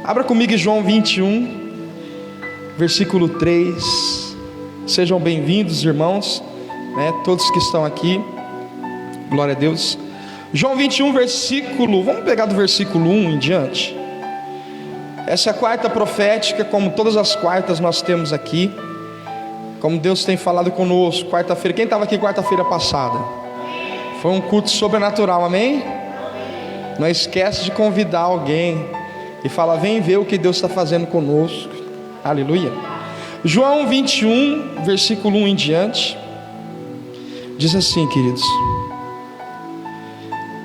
Abra comigo em João 21, versículo 3. Sejam bem-vindos, irmãos, todos que estão aqui. Glória a Deus. João 21, vamos pegar do versículo 1 em diante. Essa é a quarta profética, como todas as quartas nós temos aqui. Como Deus tem falado conosco, quarta-feira. Quem estava aqui quarta-feira passada? Foi um culto sobrenatural, amém? Não esquece de convidar alguém e falar: vem ver o que Deus está fazendo conosco. Aleluia. João 21, versículo 1 em diante, diz assim, queridos: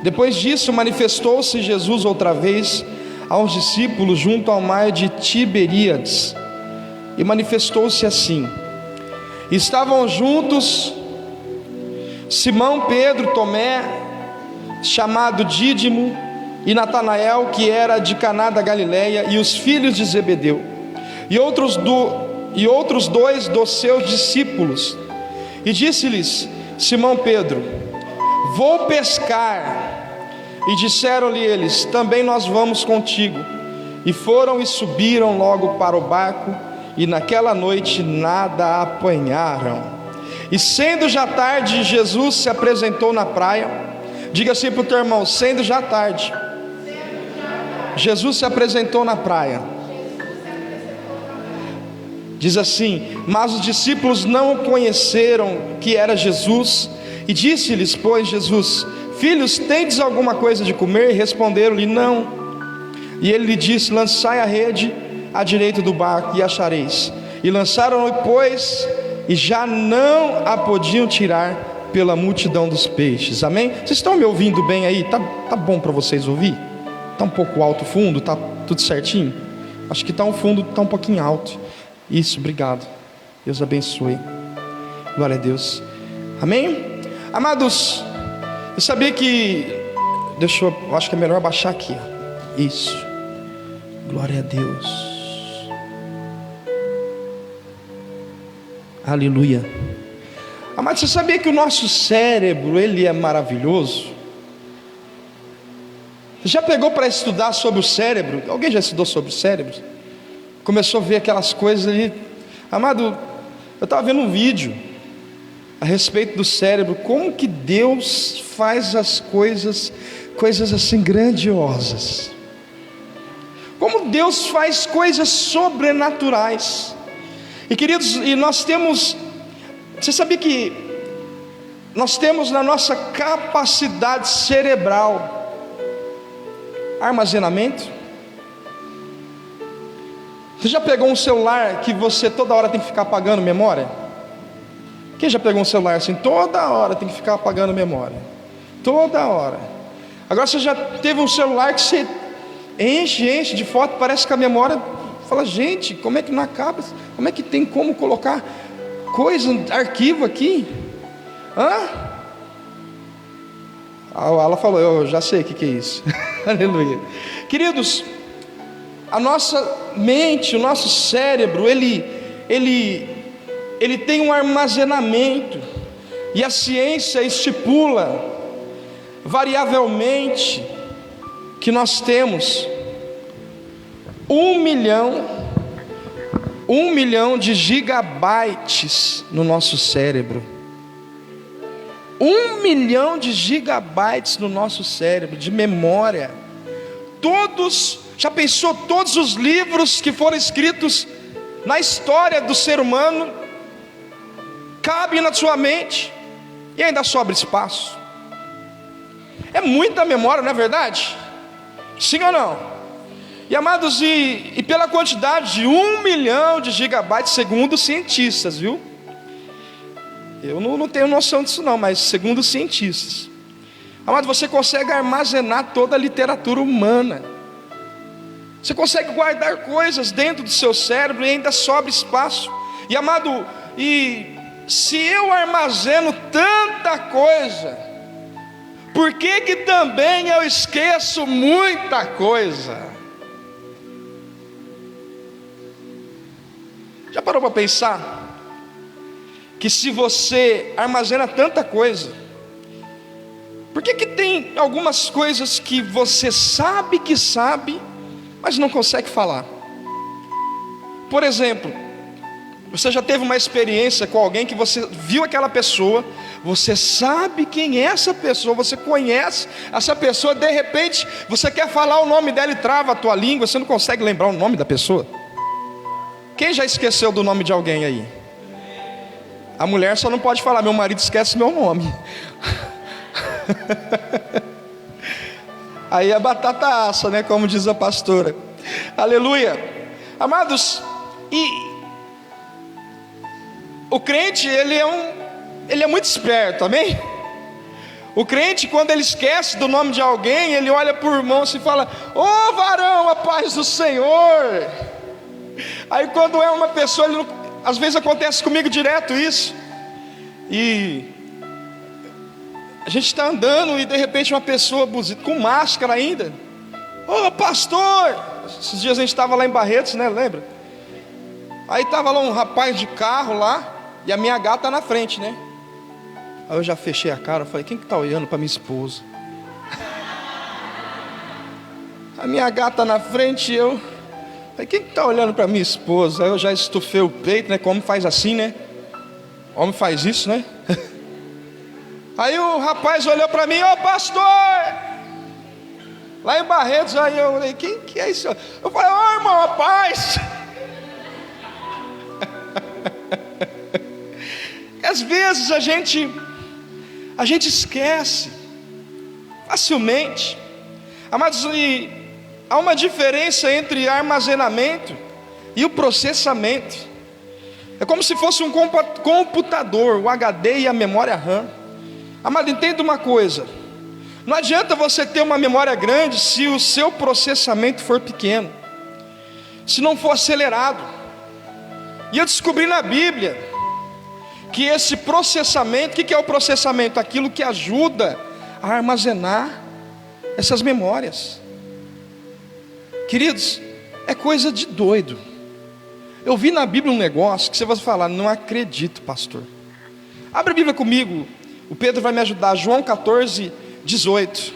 depois disso manifestou-se Jesus outra vez aos discípulos junto ao mar de Tiberíades, e manifestou-se assim: estavam juntos Simão, Pedro, Tomé, chamado Dídimo, e Natanael, que era de Caná da Galileia, e os filhos de Zebedeu, e outros dois dos seus discípulos. E disse-lhes Simão Pedro: vou pescar. E disseram-lhe eles: também nós vamos contigo. E foram e subiram logo para o barco, e naquela noite nada apanharam. E sendo já tarde, Jesus se apresentou na praia. Diga assim para o teu irmão: sendo já tarde, Jesus se apresentou na praia. Diz assim: mas os discípulos não conheceram que era Jesus. E disse-lhes, pois, Jesus: filhos, tendes alguma coisa de comer? E responderam-lhe: não. E ele lhe disse: lançai a rede à direita do barco e achareis. E lançaram-no, pois, e já não a podiam tirar pela multidão dos peixes. Amém? Vocês estão me ouvindo bem aí? Tá bom para vocês ouvir? Está um pouco alto o fundo? Está tudo certinho? Acho que está um fundo, está um pouquinho alto. Isso, obrigado. Deus abençoe. Glória a Deus. Amém? Amados, eu sabia que... eu acho que é melhor abaixar aqui. Isso. Glória a Deus. Aleluia. Amados, você sabia que o nosso cérebro, ele é maravilhoso? Você já pegou para estudar sobre o cérebro? Alguém já estudou sobre o cérebro? Começou a ver aquelas coisas ali. Amado, eu estava vendo um vídeo a respeito do cérebro, como que Deus faz as coisas assim grandiosas, como Deus faz coisas sobrenaturais. E queridos, você sabia que nós temos na nossa capacidade cerebral armazenamento? Você já pegou um celular que você toda hora tem que ficar apagando memória? Quem já pegou um celular assim, toda hora tem que ficar apagando memória? Toda hora. Agora você já teve um celular que você enche de foto, parece que a memória fala: gente, como é que não acaba? Como é que tem como colocar arquivo aqui? Ela falou: eu já sei o que é isso. Aleluia. Queridos, a nossa mente, o nosso cérebro, ele tem um armazenamento, e a ciência estipula variavelmente que nós temos 1 milhão de gigabytes no nosso cérebro. 1 milhão de gigabytes no nosso cérebro de memória. Já pensou todos os livros que foram escritos na história do ser humano cabem na sua mente, e ainda sobra espaço? É muita memória, não é verdade? Sim ou não? E amados, e pela quantidade de 1 milhão de gigabytes, segundo os cientistas, viu? Eu não tenho noção disso não, mas segundo os cientistas, amado, você consegue armazenar toda a literatura humana. Você consegue guardar coisas dentro do seu cérebro e ainda sobra espaço. E amado, se eu armazeno tanta coisa, por que também eu esqueço muita coisa? Já parou para pensar que se você armazena tanta coisa, por que tem algumas coisas que você sabe que sabe, mas não consegue falar. Por exemplo, você já teve uma experiência com alguém que você viu aquela pessoa, você sabe quem é essa pessoa, você conhece essa pessoa, de repente você quer falar o nome dela e trava a tua língua, você não consegue lembrar o nome da pessoa? Quem já esqueceu do nome de alguém aí? A mulher só não pode falar, meu marido esquece meu nome. Aí é batata assa, né? Como diz a pastora. Aleluia. Amados, e o crente, ele é muito esperto, amém? O crente, quando ele esquece do nome de alguém, ele olha para o irmão e fala: ô varão, a paz do Senhor. Aí quando é uma pessoa, ele não, às vezes acontece comigo direto isso, e a gente está andando e de repente uma pessoa com máscara ainda: ô pastor. Esses dias a gente estava lá em Barretos, né, lembra? Aí estava lá um rapaz de carro lá, e a minha gata na frente, né? Aí eu já fechei a cara, falei: quem que está olhando para minha esposa? A minha gata na frente, eu falei: quem que está olhando para minha esposa? Aí eu já estufei o peito, né? Como faz assim, né? Homem faz isso, né? Aí o rapaz olhou para mim: ô pastor! Lá em Barretos, aí eu falei: quem que é isso? Eu falei: ô irmão, a paz! Às vezes a gente esquece facilmente. Amados, há uma diferença entre armazenamento e o processamento. É como se fosse um computador, o HD e a memória RAM. Amado, entenda uma coisa: não adianta você ter uma memória grande se o seu processamento for pequeno, se não for acelerado. E eu descobri na Bíblia que esse processamento, o que é o processamento? Aquilo que ajuda a armazenar essas memórias. Queridos, é coisa de doido. Eu vi na Bíblia um negócio que você vai falar: não acredito, pastor. Abre a Bíblia comigo, o Pedro vai me ajudar, João 14, 18.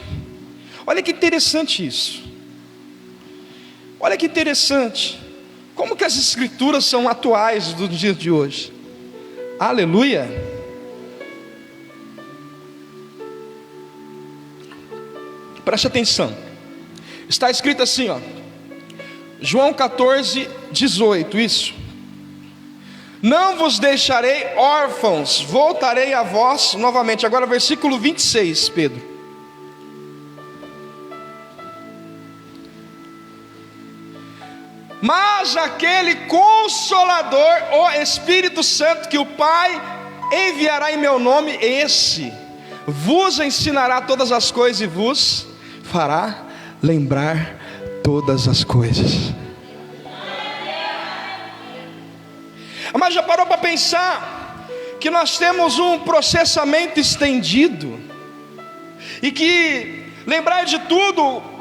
Olha que interessante isso. Olha que interessante. Como que as escrituras são atuais dos dias de hoje. Aleluia. Preste atenção. Está escrito assim, ó, João 14, 18, isso: não vos deixarei órfãos, voltarei a vós novamente. Agora versículo 26, Pedro. Mas aquele Consolador, o Espírito Santo, que o Pai enviará em meu nome, esse vos ensinará todas as coisas e vos fará lembrar todas as coisas. Mas já parou para pensar que nós temos um processamento estendido, e que lembrar de tudo,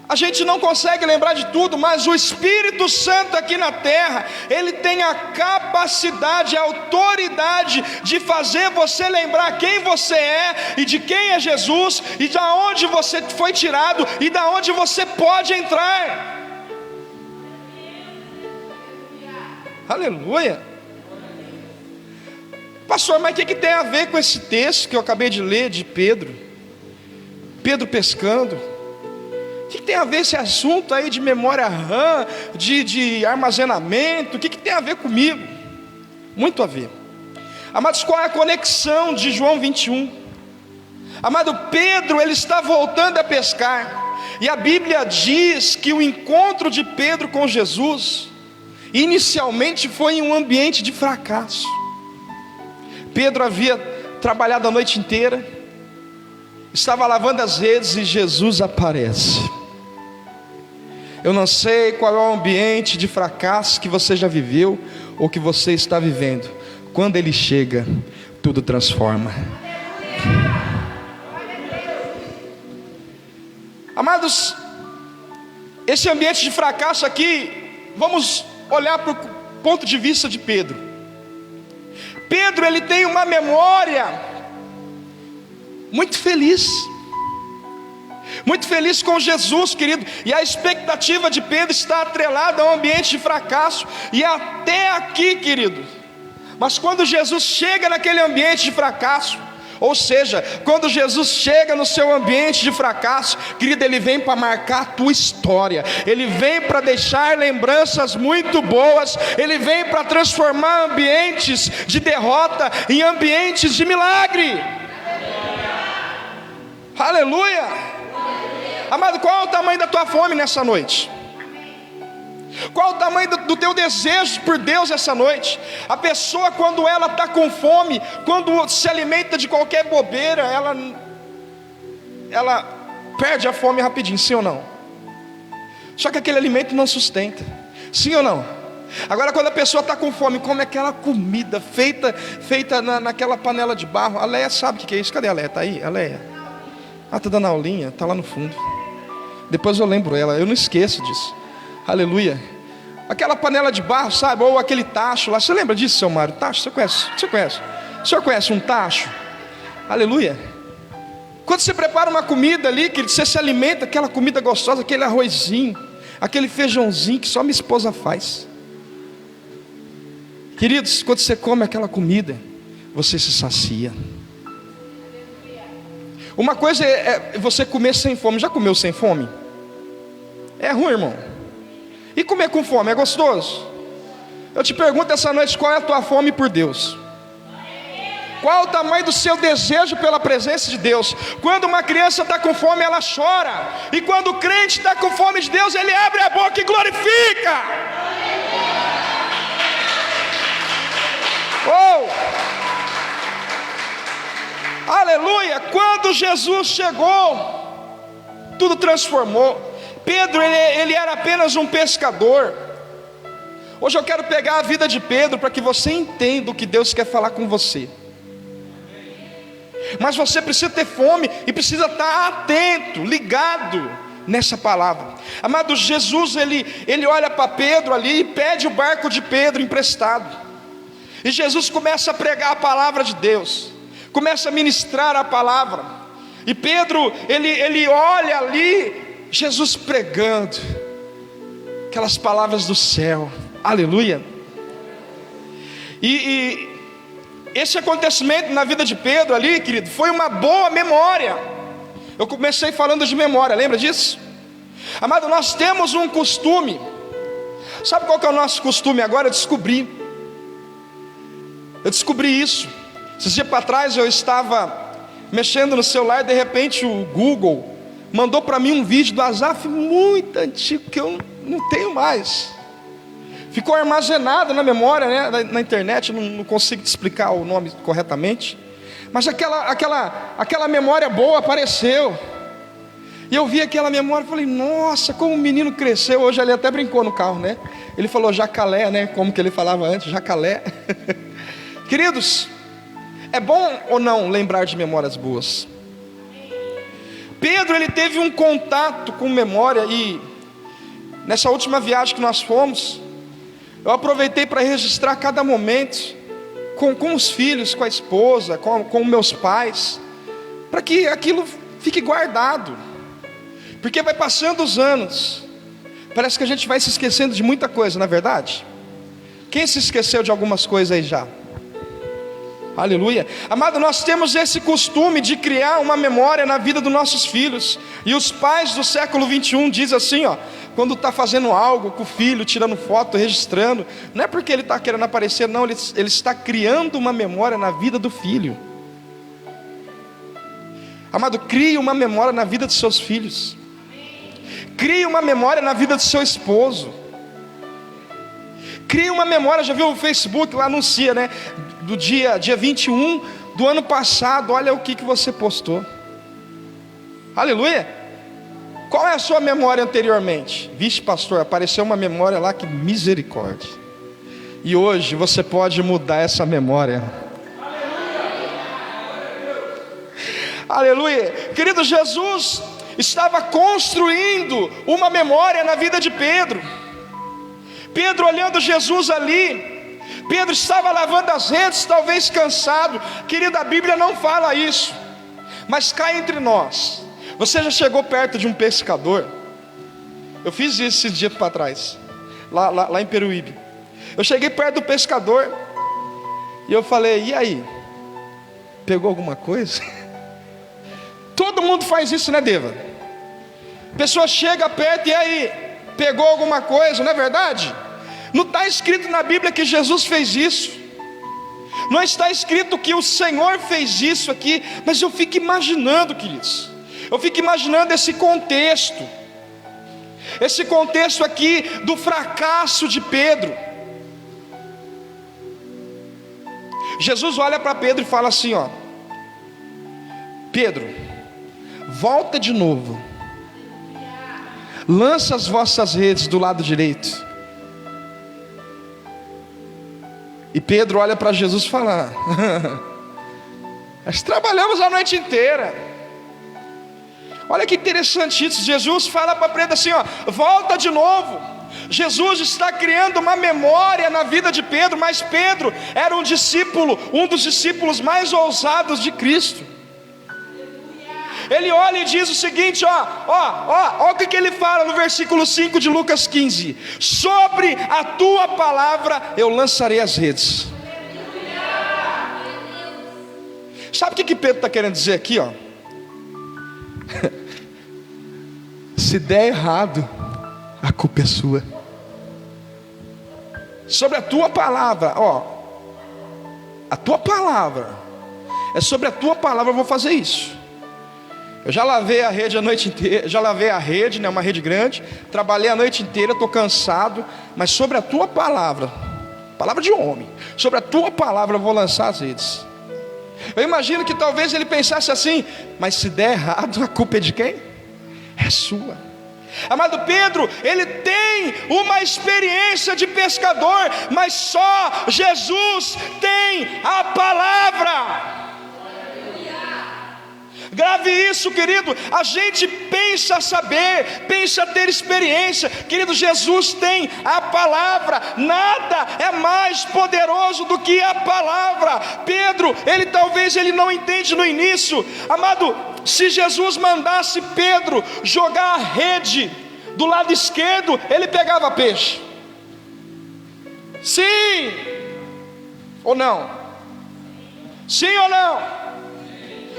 a gente não consegue lembrar de tudo, mas o Espírito Santo aqui na terra, ele tem a capacidade, a autoridade de fazer você lembrar quem você é, e de quem é Jesus, e de onde você foi tirado, e de onde você pode entrar. Aleluia. Pastor, mas o que tem a ver com esse texto que eu acabei de ler de Pedro pescando? O que tem a ver esse assunto aí de memória RAM, de armazenamento? O que tem a ver comigo? Muito a ver. Amados, qual é a conexão de João 21? Amado, Pedro, ele está voltando a pescar, e a Bíblia diz que o encontro de Pedro com Jesus inicialmente foi em um ambiente de fracasso. Pedro havia trabalhado a noite inteira, estava lavando as redes, e Jesus aparece. Eu não sei qual é o ambiente de fracasso que você já viveu, ou que você está vivendo. Quando ele chega, tudo transforma. Amados, esse ambiente de fracasso aqui, vamos olhar para o ponto de vista de Pedro. Pedro, ele tem uma memória muito feliz, muito feliz com Jesus, querido. E a expectativa de Pedro está atrelada a um ambiente de fracasso. E até aqui, querido. Mas quando Jesus chega naquele ambiente de fracasso, ou seja, quando Jesus chega no seu ambiente de fracasso, querido, Ele vem para marcar a tua história. Ele vem para deixar lembranças muito boas. Ele vem para transformar ambientes de derrota em ambientes de milagre. Aleluia! Amado, qual é o tamanho da tua fome nessa noite? Qual o tamanho do teu desejo por Deus essa noite? A pessoa, quando ela está com fome, quando se alimenta de qualquer bobeira, ela perde a fome rapidinho, sim ou não? Só que aquele alimento não sustenta, sim ou não? Agora, quando a pessoa está com fome, come aquela comida feita naquela panela de barro. A Leia sabe o que é isso? Cadê a Leia? Está aí? A Leia? Está dando aulinha, está lá no fundo. Depois eu lembro ela, eu não esqueço disso. Aleluia. Aquela panela de barro, sabe? Ou aquele tacho lá. Você lembra disso, seu Mário? Tacho, você conhece? Você conhece? O senhor conhece um tacho? Aleluia. Quando você prepara uma comida ali, querido, você se alimenta, aquela comida gostosa, aquele arrozinho, aquele feijãozinho que só minha esposa faz. Queridos, quando você come aquela comida, você se sacia. Uma coisa é você comer sem fome. Já comeu sem fome? É ruim, irmão. E comer com fome, é gostoso? Eu te pergunto essa noite, qual é a tua fome por Deus? Qual é o tamanho do seu desejo pela presença de Deus? Quando uma criança está com fome, ela chora. E quando o crente está com fome de Deus, ele abre a boca e glorifica. Oh! Aleluia! Quando Jesus chegou, tudo transformou. Pedro, ele era apenas um pescador. Hoje eu quero pegar a vida de Pedro para que você entenda o que Deus quer falar com você. Mas você precisa ter fome e precisa estar atento, ligado nessa palavra. Amado, Jesus, ele olha para Pedro ali e pede o barco de Pedro emprestado. E Jesus começa a pregar a palavra de Deus, começa a ministrar a palavra. E Pedro, ele olha ali, Jesus pregando aquelas palavras do céu, aleluia. E esse acontecimento na vida de Pedro ali, querido, foi uma boa memória. Eu comecei falando de memória, lembra disso? Amado, nós temos um costume. Sabe qual que é o nosso costume agora? Eu descobri isso. Esses dias para trás eu estava mexendo no celular, de repente o Google mandou para mim um vídeo do Asaf muito antigo, que eu não tenho mais. Ficou armazenado na memória, né, na internet, não consigo te explicar o nome corretamente. Mas aquela memória boa apareceu. E eu vi aquela memória e falei, nossa, como o menino cresceu. Hoje ele até brincou no carro, né? Ele falou jacalé, né? Como que ele falava antes, jacalé. Queridos, é bom ou não lembrar de memórias boas? Pedro, ele teve um contato com memória. E nessa última viagem que nós fomos, eu aproveitei para registrar cada momento com os filhos, com a esposa, com meus pais, para que aquilo fique guardado. Porque vai passando os anos, parece que a gente vai se esquecendo de muita coisa, não é verdade? Quem se esqueceu de algumas coisas aí já? Aleluia. Amado, nós temos esse costume de criar uma memória na vida dos nossos filhos. E os pais do século 21 dizem assim, ó, quando está fazendo algo com o filho, tirando foto, registrando, não é porque ele está querendo aparecer, não, ele está criando uma memória na vida do filho. Amado, crie uma memória na vida dos seus filhos. Crie uma memória na vida do seu esposo. Crie uma memória, já viu o Facebook lá anuncia, né? Do dia 21 do ano passado, olha o que você postou. Aleluia. Qual é a sua memória anteriormente? Vixe, pastor, apareceu uma memória lá, que misericórdia. E hoje você pode mudar essa memória. Aleluia. Querido, Jesus estava construindo uma memória na vida de Pedro. Pedro olhando Jesus ali, Pedro estava lavando as redes, talvez cansado. Querido, a Bíblia não fala isso, mas cá entre nós, Você já chegou perto de um pescador? Eu fiz isso esses dias para trás, lá em Peruíbe. Eu cheguei perto do pescador e eu falei: e aí? Pegou alguma coisa? Todo mundo faz isso, né, Deva? A pessoa chega perto e aí? Pegou alguma coisa, não é verdade? Não está escrito na Bíblia que Jesus fez isso. Não está escrito que o Senhor fez isso aqui. Mas eu fico imaginando, queridos. Eu fico imaginando esse contexto. Esse contexto aqui do fracasso de Pedro. Jesus olha para Pedro e fala assim, ó: Pedro, volta de novo, lança as vossas redes do lado direito. E Pedro olha para Jesus e fala: nós trabalhamos a noite inteira. Olha que interessante isso. Jesus fala para Pedro assim, ó: volta de novo. Jesus está criando uma memória na vida de Pedro. Mas Pedro era um discípulo, um dos discípulos mais ousados de Cristo. Ele olha e diz o seguinte, ó o que ele fala no versículo 5 de Lucas 15: sobre a tua palavra eu lançarei as redes. Sabe o que Pedro está querendo dizer aqui, ó? Se der errado, a culpa é sua. Sobre a tua palavra, ó, a tua palavra, é sobre a tua palavra eu vou fazer isso. Eu já lavei a rede a noite inteira, já lavei a rede, né, uma rede grande, trabalhei a noite inteira, estou cansado, mas sobre a tua palavra, palavra de homem, sobre a tua palavra eu vou lançar as redes. Eu imagino que talvez ele pensasse assim: mas se der errado, a culpa é de quem? É sua. Amado, Pedro, ele tem uma experiência de pescador, mas só Jesus tem a palavra. Grave isso, querido. A gente pensa saber, pensa ter experiência. Querido, Jesus tem a palavra. Nada é mais poderoso do que a palavra. Pedro, talvez ele não entende no início. Amado, se Jesus mandasse Pedro jogar a rede do lado esquerdo, ele pegava peixe. Sim ou não? Sim ou não?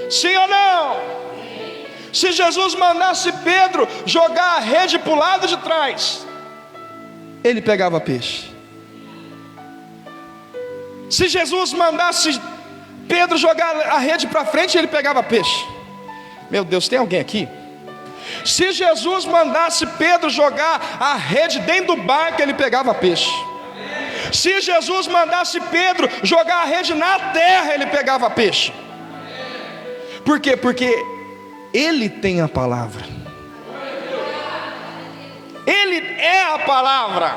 Sim ou não? Se Jesus mandasse Pedro jogar a rede para o lado de trás, ele pegava peixe. Se Jesus mandasse Pedro jogar a rede para frente, ele pegava peixe. Meu Deus, tem alguém aqui? Se Jesus mandasse Pedro jogar a rede dentro do barco, ele pegava peixe. Se Jesus mandasse Pedro jogar a rede na terra, ele pegava peixe. Por quê? Porque ele tem a palavra. Ele é a palavra.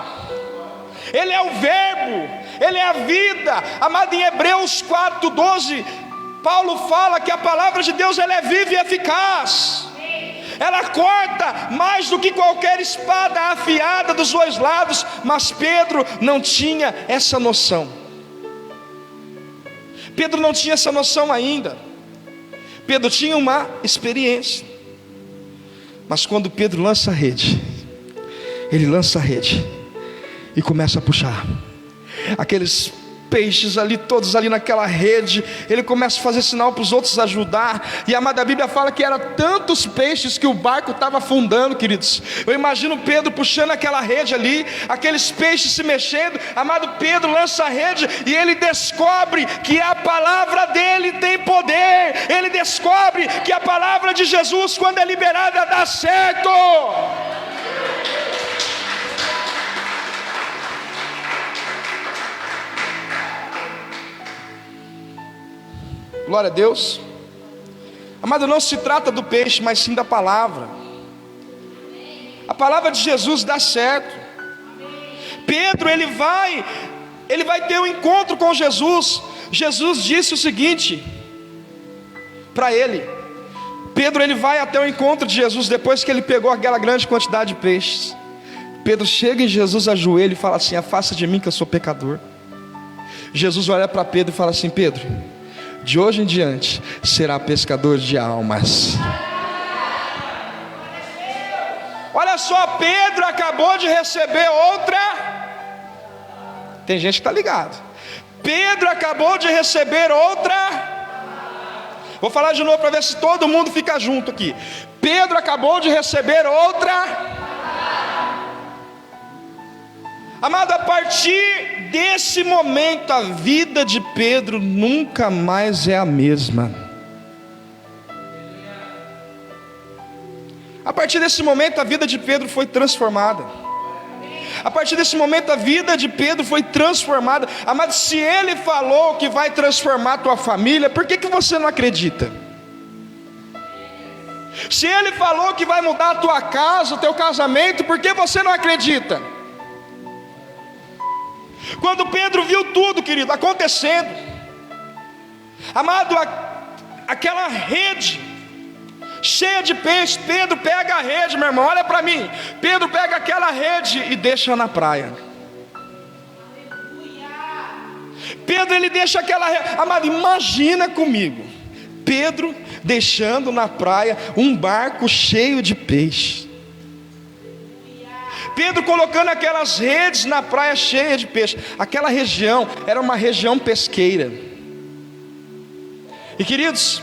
Ele é o verbo. Ele é a vida. Amado, em Hebreus 4:12, Paulo fala que a palavra de Deus ela é viva e eficaz. Ela corta mais do que qualquer espada afiada dos dois lados. Mas Pedro não tinha essa noção. Pedro não tinha essa noção ainda. Pedro tinha uma experiência. Mas quando Pedro lança a rede, ele lança a rede e começa a puxar aqueles peixes ali, todos ali naquela rede. Ele começa a fazer sinal para os outros ajudar. E amada, a Bíblia fala que eram tantos peixes que o barco estava afundando, queridos. Eu imagino Pedro puxando aquela rede ali, aqueles peixes se mexendo. Amado, Pedro lança a rede e ele descobre que a palavra dele tem poder. Ele descobre que a palavra de Jesus, quando é liberada, dá certo. Glória a Deus. Amado, não se trata do peixe, mas sim da palavra. A palavra de Jesus dá certo. Pedro, ele vai ter um encontro com Jesus. Jesus disse o seguinte para ele. Pedro, ele vai até o encontro de Jesus depois que ele pegou aquela grande quantidade de peixes. Pedro chega em Jesus, ajoelha e fala assim: afasta de mim que eu sou pecador. Jesus olha para Pedro e fala assim: Pedro, de hoje em diante será pescador de almas. Olha só, Pedro acabou de receber outra. Tem gente que está ligado. Pedro acabou de receber outra. Vou falar de novo para ver se todo mundo fica junto aqui. Pedro acabou de receber outra. Amado, a partir desse momento, a vida de Pedro nunca mais é a mesma. A partir desse momento, a vida de Pedro foi transformada. A partir desse momento, a vida de Pedro foi transformada. Amado, se ele falou que vai transformar a tua família, por que você não acredita? Se ele falou que vai mudar a tua casa, o teu casamento, por que você não acredita? Quando Pedro viu tudo, querido, acontecendo, amado, aquela rede cheia de peixe, Pedro pega a rede, meu irmão, olha para mim, Pedro pega aquela rede e deixa na praia. Pedro, ele deixa aquela rede, amado, imagina comigo, Pedro deixando na praia um barco cheio de peixe. Pedro colocando aquelas redes na praia cheia de peixe. Aquela região era uma região pesqueira. E queridos,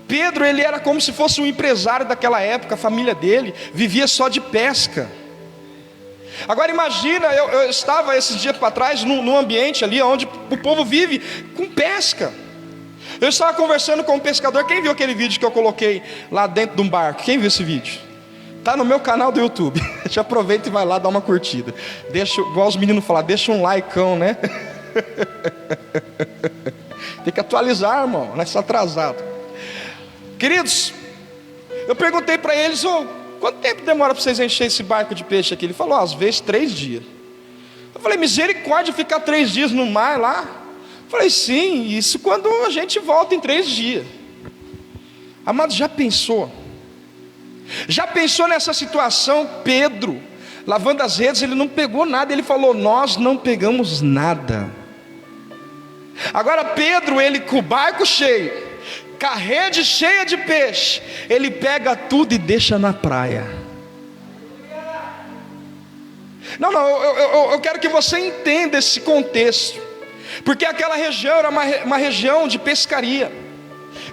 Pedro, ele era como se fosse um empresário daquela época. A família dele vivia só de pesca. Agora imagina, eu estava esses dias para trás num ambiente ali onde o povo vive com pesca. Eu estava conversando com um pescador. Quem viu aquele vídeo que eu coloquei lá dentro de um barco? Quem viu esse vídeo? Está no meu canal do YouTube. Já aproveita e vai lá dar uma curtida. Deixa, igual os meninos falam, deixa um likeão, né? Tem que atualizar, irmão, não é só atrasado. Queridos, eu perguntei para eles, quanto tempo demora para vocês encher esse barco de peixe aqui? Ele falou, às vezes 3 dias. Eu falei, misericórdia, ficar 3 dias no mar lá? Eu falei, sim, isso quando a gente volta em 3 dias. Amado, já pensou? Já pensou nessa situação? Pedro, lavando as redes, ele não pegou nada. Ele falou, nós não pegamos nada. Agora Pedro, ele com o barco cheio, com a rede cheia de peixe, ele pega tudo e deixa na praia. Não, eu quero que você entenda esse contexto, porque aquela região era uma região de pescaria.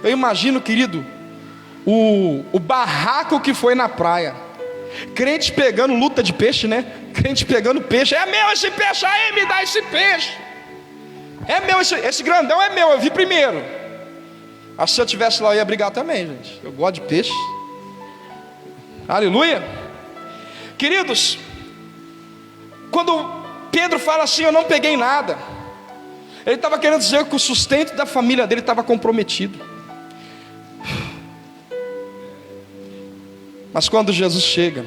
Eu imagino, querido, o barraco que foi na praia. Crente pegando luta de peixe, né? Crente pegando peixe. É meu esse peixe aí, me dá esse peixe. É meu esse grandão é meu, eu vi primeiro. Acho que se eu estivesse lá eu ia brigar também, gente. Eu gosto de peixe. Aleluia. Queridos, quando Pedro fala assim, eu não peguei nada, ele estava querendo dizer que o sustento da família dele estava comprometido. Mas quando Jesus chega,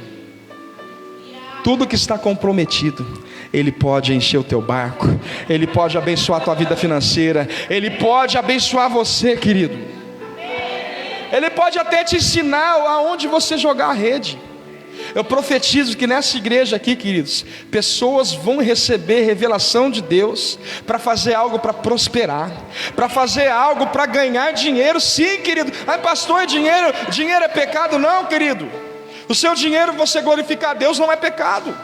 tudo que está comprometido, Ele pode encher o teu barco, Ele pode abençoar a tua vida financeira, Ele pode abençoar você, querido. Ele pode até te ensinar aonde você jogar a rede. Eu profetizo que nessa igreja aqui, queridos, pessoas vão receber revelação de Deus para fazer algo para prosperar, para fazer algo para ganhar dinheiro. Sim, querido. Ai, pastor, dinheiro é pecado? Não, querido. O seu dinheiro, você glorificar a Deus, não é pecado.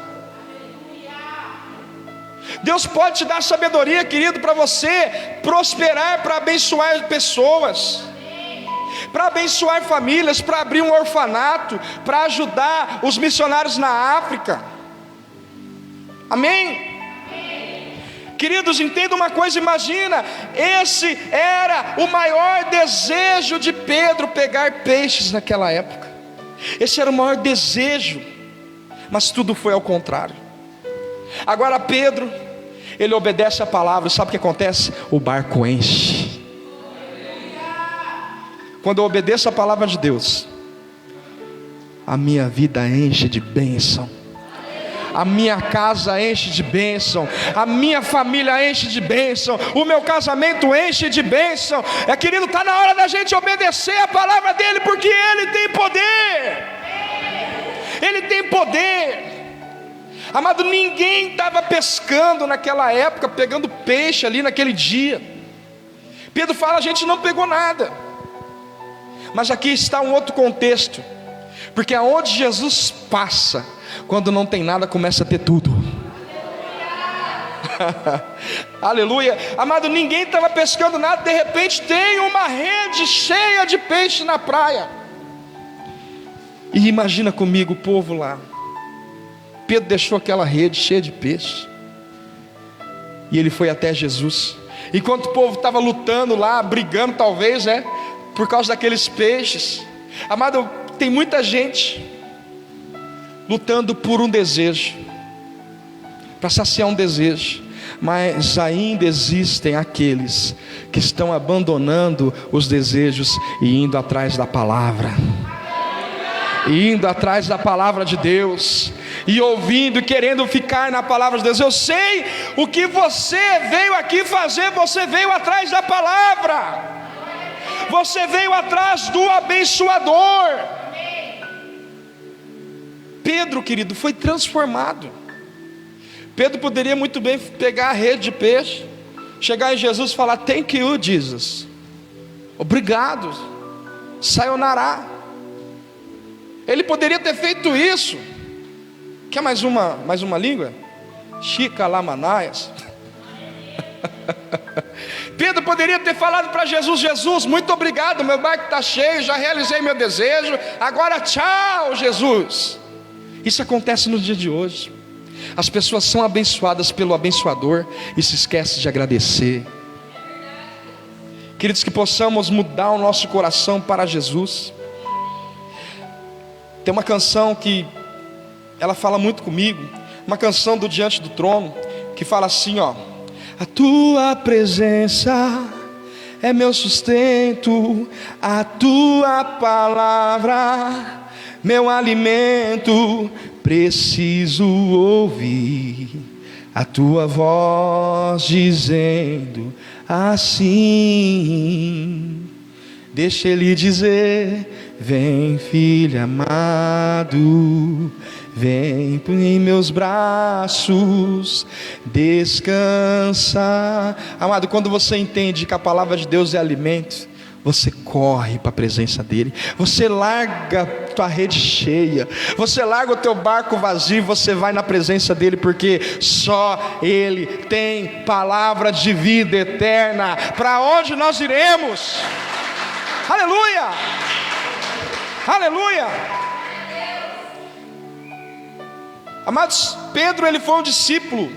Deus pode te dar sabedoria, querido, para você prosperar, para abençoar pessoas, para abençoar famílias, para abrir um orfanato, para ajudar os missionários na África. Amém? Queridos, entenda uma coisa, imagina, esse era o maior desejo de Pedro, pegar peixes naquela época. Esse era o maior desejo, mas tudo foi ao contrário. Agora Pedro, ele obedece a palavra, sabe o que acontece? O barco enche. Quando eu obedeço a palavra de Deus, a minha vida enche de bênção, a minha casa enche de bênção, a minha família enche de bênção, o meu casamento enche de bênção. Querido, está na hora da gente obedecer a palavra dele, porque ele tem poder. Ele tem poder. Amado, ninguém estava pescando naquela época, pegando peixe ali naquele dia. Pedro fala, a gente não pegou nada. Mas aqui está um outro contexto. Porque aonde Jesus passa, quando não tem nada, começa a ter tudo. Aleluia. Amado, ninguém estava pescando nada, de repente tem uma rede cheia de peixe na praia. E imagina comigo o povo lá. Pedro deixou aquela rede cheia de peixe, e ele foi até Jesus. Enquanto o povo estava lutando lá, brigando talvez, por causa daqueles peixes. Amado, tem muita gente lutando por um desejo, para saciar um desejo, mas ainda existem aqueles que estão abandonando os desejos e indo atrás da palavra, indo atrás da palavra de Deus, e ouvindo e querendo ficar na palavra de Deus. Eu sei o que você veio aqui fazer, você veio atrás da palavra, você veio atrás do abençoador. Pedro, querido, foi transformado. Pedro poderia muito bem pegar a rede de peixe, chegar em Jesus e falar: thank you, Jesus, obrigado, sayonara. Ele poderia ter feito isso. Quer mais uma língua? Chica lamanaias. Pedro poderia ter falado para Jesus: Jesus, muito obrigado, meu barco está cheio, já realizei meu desejo, agora tchau, Jesus. Isso acontece no dia de hoje. As pessoas são abençoadas pelo abençoador e se esquecem de agradecer. Queridos, que possamos mudar o nosso coração para Jesus. Tem uma canção que ela fala muito comigo, uma canção do Diante do Trono, que fala assim, ó: a tua presença é meu sustento, a tua palavra meu alimento. Preciso ouvir a tua voz dizendo assim. Deixa ele dizer: vem, filho amado, vem em meus braços, descansa. Amado, quando você entende que a palavra de Deus é alimento, você corre para a presença dele, você larga a tua rede cheia, você larga o teu barco vazio, você vai na presença dele, porque só ele tem palavra de vida eterna. Para onde nós iremos? Aleluia, aleluia. Amados, Pedro, ele foi um discípulo.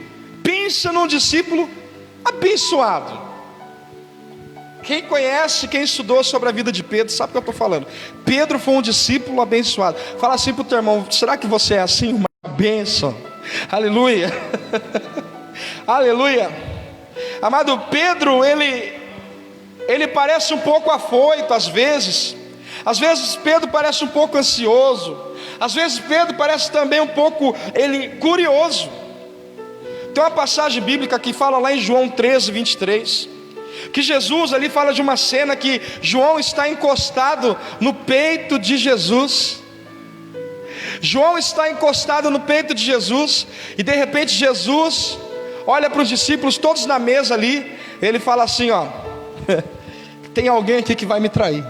Pensa num discípulo abençoado. Quem conhece, quem estudou sobre a vida de Pedro, sabe o que eu estou falando. Pedro foi um discípulo abençoado. Fala assim para o teu irmão: será que você é assim? Uma bênção. Aleluia. Aleluia. Amado, Pedro, ele parece um pouco afoito às vezes. Às vezes Pedro parece um pouco ansioso. Às vezes Pedro parece também um pouco curioso. Tem uma passagem bíblica que fala lá em João 13, 23, que Jesus ali fala de uma cena que João está encostado no peito de Jesus. João está encostado no peito de Jesus, e de repente Jesus olha para os discípulos todos na mesa ali. Ele fala assim, ó: tem alguém aqui que vai me trair.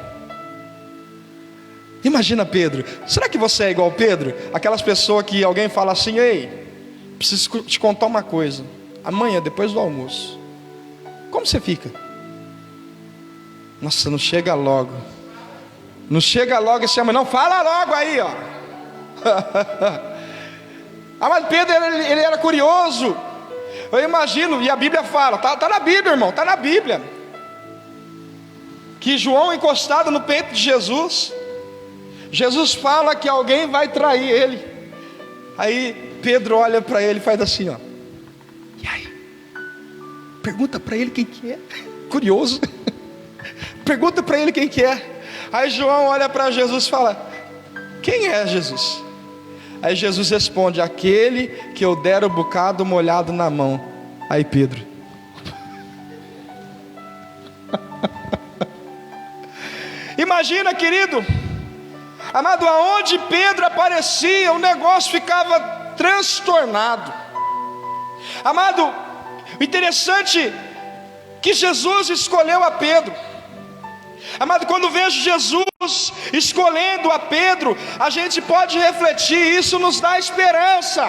Imagina Pedro. Será que você é igual Pedro? Aquelas pessoas que alguém fala assim: ei, preciso te contar uma coisa, amanhã depois do almoço. Como você fica? Nossa, não chega logo. Não chega logo esse amanhã. Não, fala logo aí, ó. Mas Pedro, ele era curioso. Eu imagino, e a Bíblia fala, tá na Bíblia, irmão, tá na Bíblia, que João encostado no peito de Jesus, Jesus fala que alguém vai trair ele. Aí Pedro olha para ele e faz assim, ó: e aí? Pergunta para ele quem que é. Curioso. Pergunta para ele quem que é. Aí João olha para Jesus e fala: quem é Jesus? Aí Jesus responde: aquele que eu der o bocado molhado na mão. Aí Pedro: imagina, querido, amado, aonde Pedro aparecia, o negócio ficava transtornado. Amado, o interessante é que Jesus escolheu a Pedro. Amado, quando vejo Jesus escolhendo a Pedro, a gente pode refletir, isso nos dá esperança.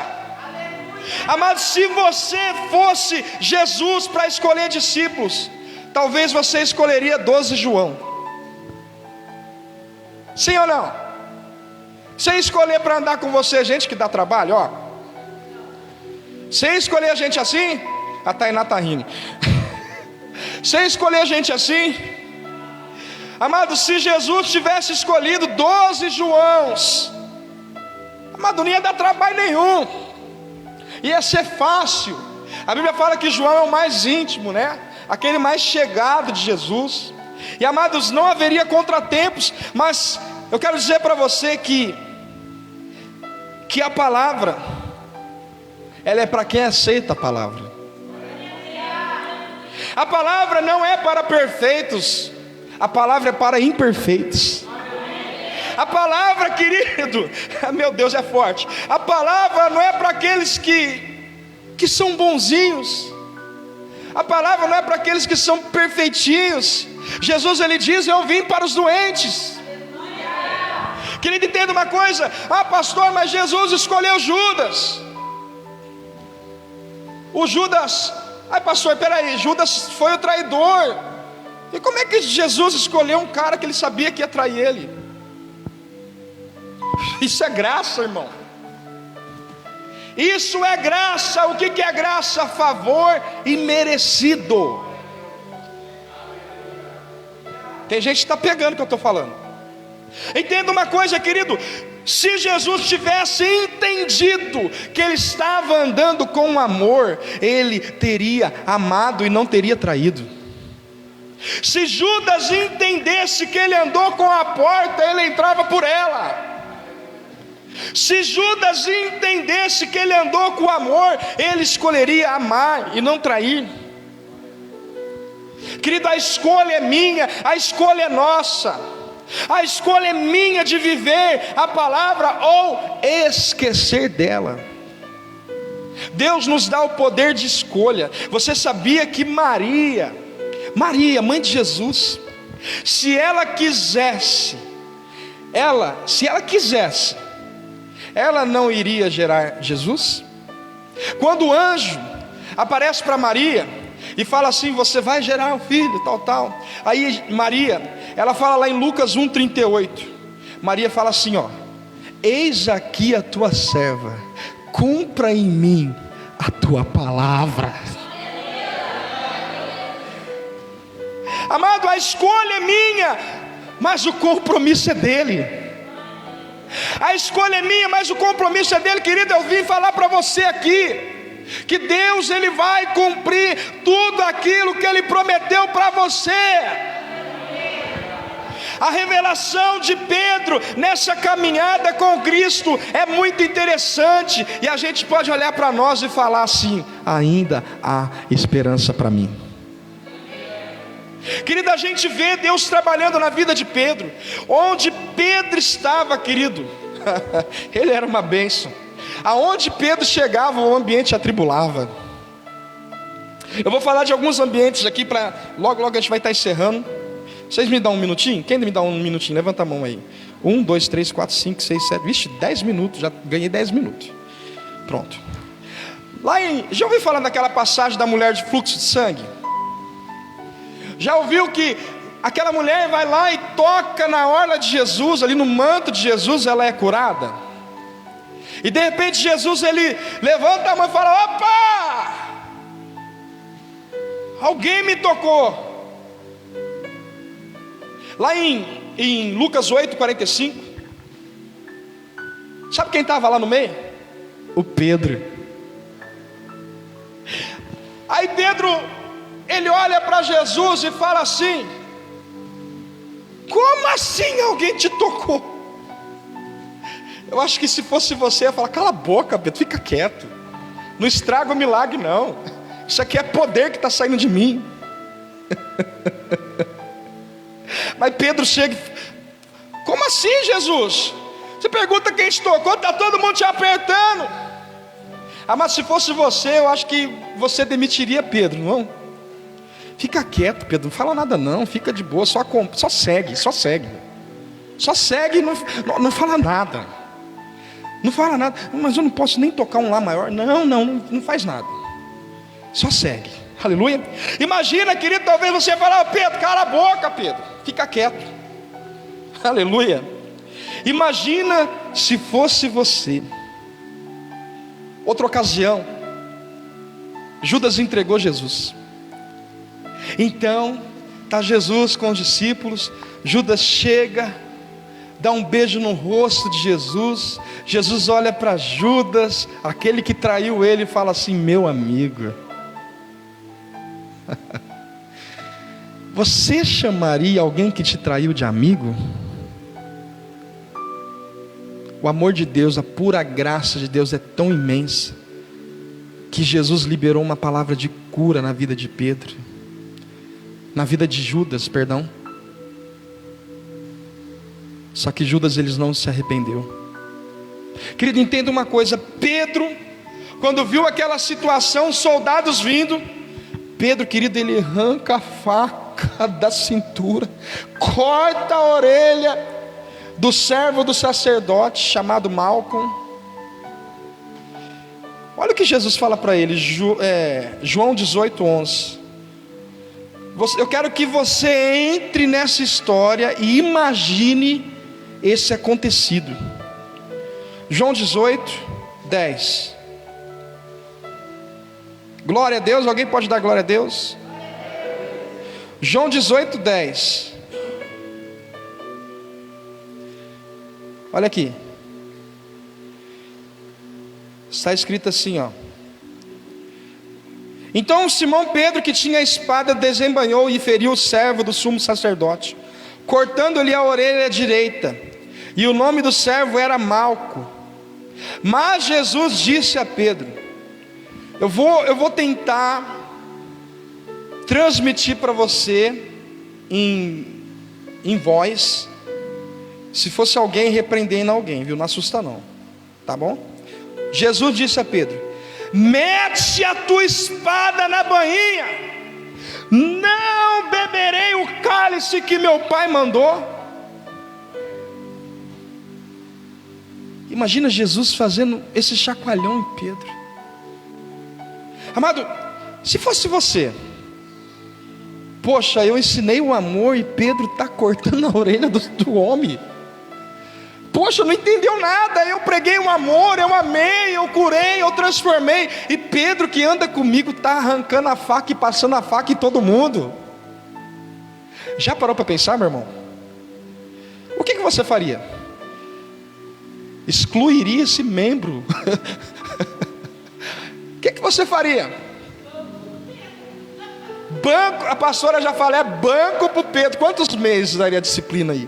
Amado, se você fosse Jesus para escolher discípulos, talvez você escolheria 12 João. Sim ou não? Sem escolher para andar com você gente que dá trabalho, ó. Sem escolher a gente assim, a Tainá tá rindo. Sem escolher a gente assim. Amado, se Jesus tivesse escolhido 12 Joãos, amado, não ia dar trabalho nenhum, ia ser fácil. A Bíblia fala que João é o mais íntimo, né? Aquele mais chegado de Jesus. E amados, não haveria contratempos. Mas eu quero dizer para você que a palavra, ela é para quem aceita a palavra. A palavra não é para perfeitos, a palavra é para imperfeitos. A palavra, querido, meu Deus, é forte. A palavra não é para aqueles que são bonzinhos. A palavra não é para aqueles que são perfeitinhos. Jesus, ele diz: eu vim para os doentes. Querido, entenda uma coisa. Ah, pastor, mas Jesus escolheu Judas. O Judas, ai pastor, peraí, Judas foi o traidor. E como é que Jesus escolheu um cara que ele sabia que ia trair ele? Isso é graça, irmão. Isso é graça. O que é graça? Favor imerecido. Tem gente que está pegando o que eu estou falando. Entenda uma coisa, querido. Se Jesus tivesse entendido que ele estava andando com amor, ele teria amado e não teria traído. Se Judas entendesse que ele andou com a porta, ele entrava por ela. Se Judas entendesse que ele andou com amor, ele escolheria amar e não trair. Querido, a escolha é minha, a escolha é nossa. A escolha é minha de viver a palavra ou esquecer dela. Deus nos dá o poder de escolha. Você sabia que Maria, mãe de Jesus, se ela quisesse, ela não iria gerar Jesus? Quando o anjo aparece para Maria e fala assim: você vai gerar um filho, tal. Aí Maria, ela fala lá em Lucas 1:38. Maria fala assim, ó: eis aqui a tua serva, cumpra em mim a tua palavra. Amado, a escolha é minha, mas o compromisso é dele. A escolha é minha, mas o compromisso é dele. Querido, eu vim falar para você aqui que Deus, ele vai cumprir tudo aquilo que ele prometeu para você. A revelação de Pedro nessa caminhada com Cristo é muito interessante, e a gente pode olhar para nós e falar assim: ainda há esperança para mim. Querido, a gente vê Deus trabalhando na vida de Pedro. Onde Pedro estava, querido, ele era uma bênção. Aonde Pedro chegava, o ambiente atribulava. Eu vou falar de alguns ambientes aqui, para logo a gente vai estar encerrando. Vocês me dão um minutinho? Quem me dá um minutinho? Levanta a mão aí. 1, 2, 3, 4, 5, 6, 7. Vixe, 10 minutos, já ganhei 10 minutos. Pronto. Já ouviu falar daquela passagem da mulher de fluxo de sangue? Já ouviu que aquela mulher vai lá e toca na orla de Jesus, ali no manto de Jesus, ela é curada? E de repente Jesus, ele levanta a mão e fala: opa! Alguém me tocou. Lá em Lucas 8:45, sabe quem estava lá no meio? O Pedro. Aí Pedro, ele olha para Jesus e fala assim: como assim alguém te tocou? Eu acho que se fosse você, eu ia falar: cala a boca, Pedro, fica quieto, não estraga o milagre não, isso aqui é poder que está saindo de mim. Mas Pedro chega e: como assim, Jesus? Você pergunta quem te tocou, está todo mundo te apertando. Mas se fosse você, eu acho que você demitiria Pedro, não? Fica quieto, Pedro, não fala nada não, fica de boa, só segue. Só segue, não fala nada. Não fala nada, mas eu não posso nem tocar um Lá maior. Não faz nada. Só segue. Aleluia. Imagina, querido, talvez você fale: Pedro, cala a boca, Pedro, fica quieto. Aleluia. Imagina se fosse você. Outra ocasião, Judas entregou Jesus. Então está Jesus com os discípulos. Judas chega, dá um beijo no rosto de Jesus. Jesus olha para Judas, aquele que traiu ele, e fala assim: meu amigo, você chamaria alguém que te traiu de amigo? O amor de Deus, a pura graça de Deus é tão imensa, que Jesus liberou uma palavra de cura na vida de Pedro, na vida de Judas, perdão. Só que Judas, ele não se arrependeu. Querido, entenda uma coisa: Pedro, quando viu aquela situação, soldados vindo, Pedro, querido, ele arranca a faca da cintura, corta a orelha do servo do sacerdote chamado Malcom. Olha o que Jesus fala para ele, João 18:11. Eu quero que você entre nessa história e imagine esse acontecido. João 18:10. Glória a Deus. Alguém pode dar glória a Deus? João 18:10. Olha aqui. Está escrito assim, ó: então Simão Pedro, que tinha a espada, desembainhou e feriu o servo do sumo sacerdote, cortando-lhe a orelha direita. E o nome do servo era Malco. Mas Jesus disse a Pedro: eu vou tentar transmitir para você em voz. Se fosse alguém repreendendo alguém, viu? Não assusta não, tá bom? Jesus disse a Pedro: mete a tua espada na bainha. Não beberei o cálice que meu pai mandou. Imagina Jesus fazendo esse chacoalhão em Pedro. Amado, se fosse você, poxa, eu ensinei o amor e Pedro está cortando a orelha do homem. Poxa, não entendeu nada. Eu preguei o amor, eu amei, eu curei, eu transformei. E Pedro, que anda comigo, está arrancando a faca e passando a faca em todo mundo. Já parou para pensar, meu irmão? O que você faria? Excluiria esse membro. O que você faria? Banco, a pastora já falou, é banco para o Pedro. Quantos meses daria a disciplina aí?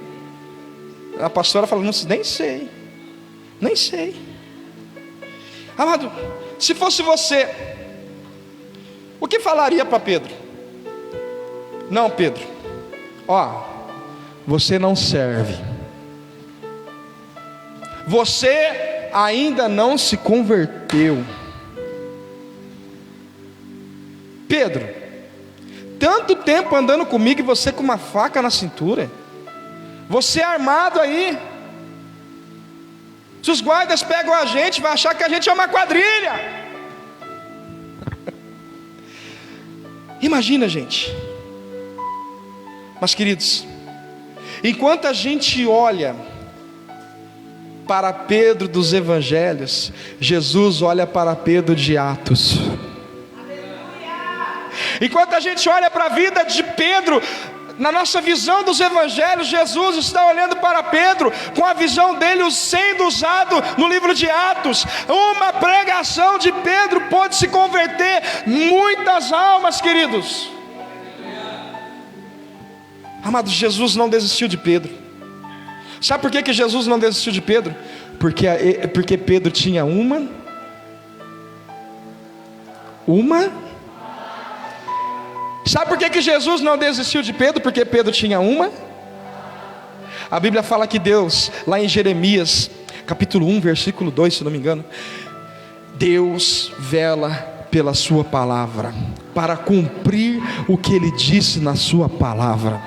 A pastora falou: não, nem sei. Amado, se fosse você, o que falaria para Pedro? Não, Pedro, ó, você não serve. Você ainda não se converteu. Pedro, tanto tempo andando comigo e você com uma faca na cintura. Você é armado aí. Se os guardas pegam a gente, vai achar que a gente é uma quadrilha. Imagina, gente. Mas, queridos, enquanto a gente olha para Pedro dos Evangelhos, Jesus olha para Pedro de Atos. Enquanto a gente olha para a vida de Pedro, na nossa visão dos Evangelhos, Jesus está olhando para Pedro com a visão dele sendo usado no livro de Atos. Uma pregação de Pedro pode se converter muitas almas, queridos. Amado, Jesus não desistiu de Pedro. Sabe por que Jesus não desistiu de Pedro? Porque Pedro tinha uma. Sabe por que Jesus não desistiu de Pedro? Porque Pedro tinha uma. A Bíblia fala que Deus, lá em Jeremias, capítulo 1, versículo 2, se não me engano, Deus vela pela sua palavra, para cumprir o que ele disse na sua palavra.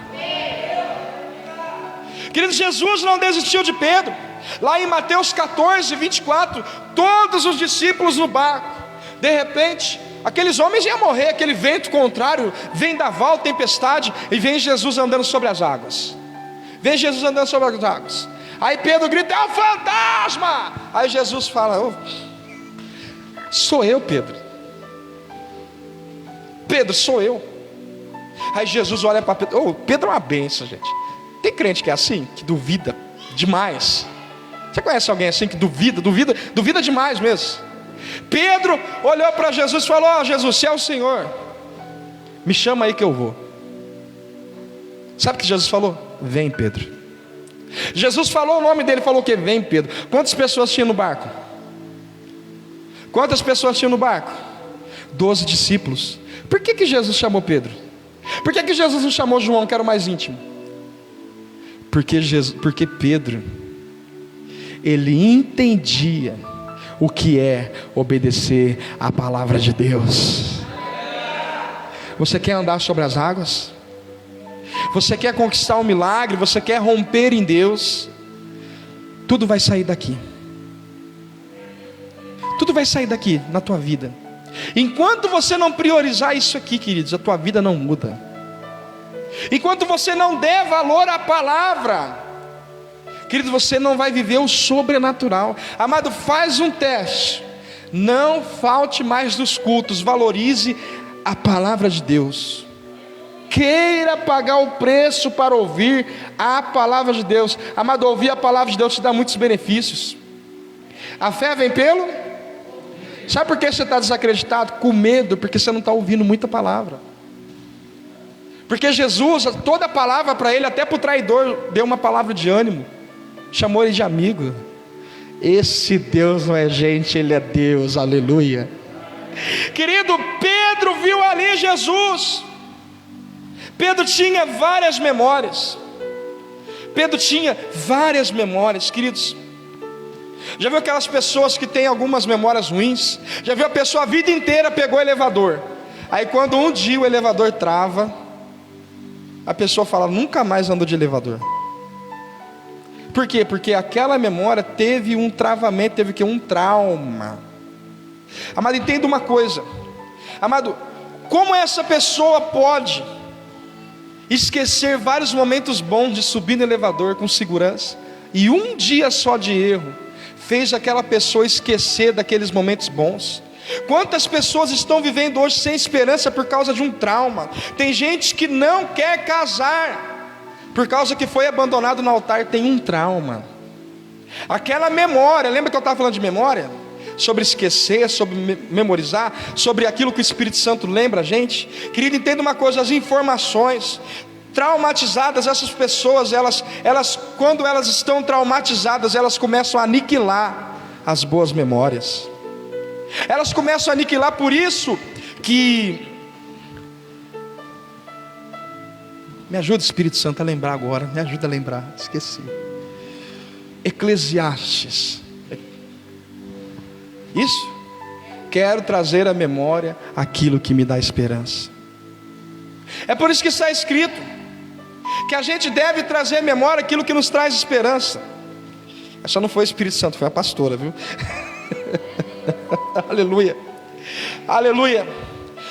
Queridos, Jesus não desistiu de Pedro. Lá em Mateus 14, 24, todos os discípulos no barco. De repente, aqueles homens iam morrer, aquele vento contrário, vendaval, tempestade, e vem Jesus andando sobre as águas. Vem Jesus andando sobre as águas. Aí Pedro grita: é um fantasma! Aí Jesus fala: oh, sou eu, Pedro. Pedro, sou eu. Aí Jesus olha para Pedro: oh, Pedro é uma benção, gente. Tem crente que é assim, que duvida demais. Você conhece alguém assim que duvida demais mesmo? Pedro olhou para Jesus e falou: ó, Jesus, se é o Senhor, me chama aí que eu vou. Sabe o que Jesus falou? Vem, Pedro. Jesus falou o nome dele, falou o que? Vem, Pedro. Quantas pessoas tinha no barco? Quantas pessoas tinham no barco? 12 discípulos. Por que Jesus chamou Pedro? Por que Jesus não chamou João, que era o mais íntimo? Porque Pedro, ele entendia o que é obedecer à palavra de Deus. Você quer andar sobre as águas? Você quer conquistar um milagre? Você quer romper em Deus? Tudo vai sair daqui. Tudo vai sair daqui na tua vida. Enquanto você não priorizar isso aqui, queridos, a tua vida não muda. Enquanto você não der valor à palavra, queridos, você não vai viver o sobrenatural. Amado, faz um teste. Não falte mais dos cultos. Valorize a palavra de Deus. Queira pagar o preço para ouvir a palavra de Deus. Amado, ouvir a palavra de Deus te dá muitos benefícios. A fé vem pelo... Sabe por que você está desacreditado? Com medo, porque você não está ouvindo muita palavra. Porque Jesus, toda a palavra para ele, até para o traidor, deu uma palavra de ânimo. Chamou ele de amigo. Esse Deus não é gente, ele é Deus, aleluia. Querido, Pedro viu ali Jesus. Pedro tinha várias memórias. Queridos. Já viu aquelas pessoas que têm algumas memórias ruins? Já viu a pessoa a vida inteira pegou o elevador, aí quando um dia o elevador trava, a pessoa fala: nunca mais andou de elevador. Por quê? Porque aquela memória teve um travamento, teve que um trauma. Amado, entenda uma coisa. Amado, como essa pessoa pode esquecer vários momentos bons de subir no elevador com segurança, e um dia só de erro fez aquela pessoa esquecer daqueles momentos bons? Quantas pessoas estão vivendo hoje sem esperança por causa de um trauma? Tem gente que não quer casar por causa que foi abandonado no altar, tem um trauma. Aquela memória, lembra que eu estava falando de memória? Sobre esquecer, sobre memorizar, sobre aquilo que o Espírito Santo lembra a gente. Querido, entenda uma coisa: as informações traumatizadas, essas pessoas, elas quando elas estão traumatizadas, elas começam a aniquilar as boas memórias. Elas começam a aniquilar. Por isso que... Me ajuda, Espírito Santo, a lembrar agora. Me ajuda a lembrar, esqueci. Eclesiastes. Isso? Quero trazer à memória aquilo que me dá esperança. É por isso que está escrito que a gente deve trazer à memória aquilo que nos traz esperança. Essa não foi o Espírito Santo, foi a pastora, viu? Aleluia, aleluia.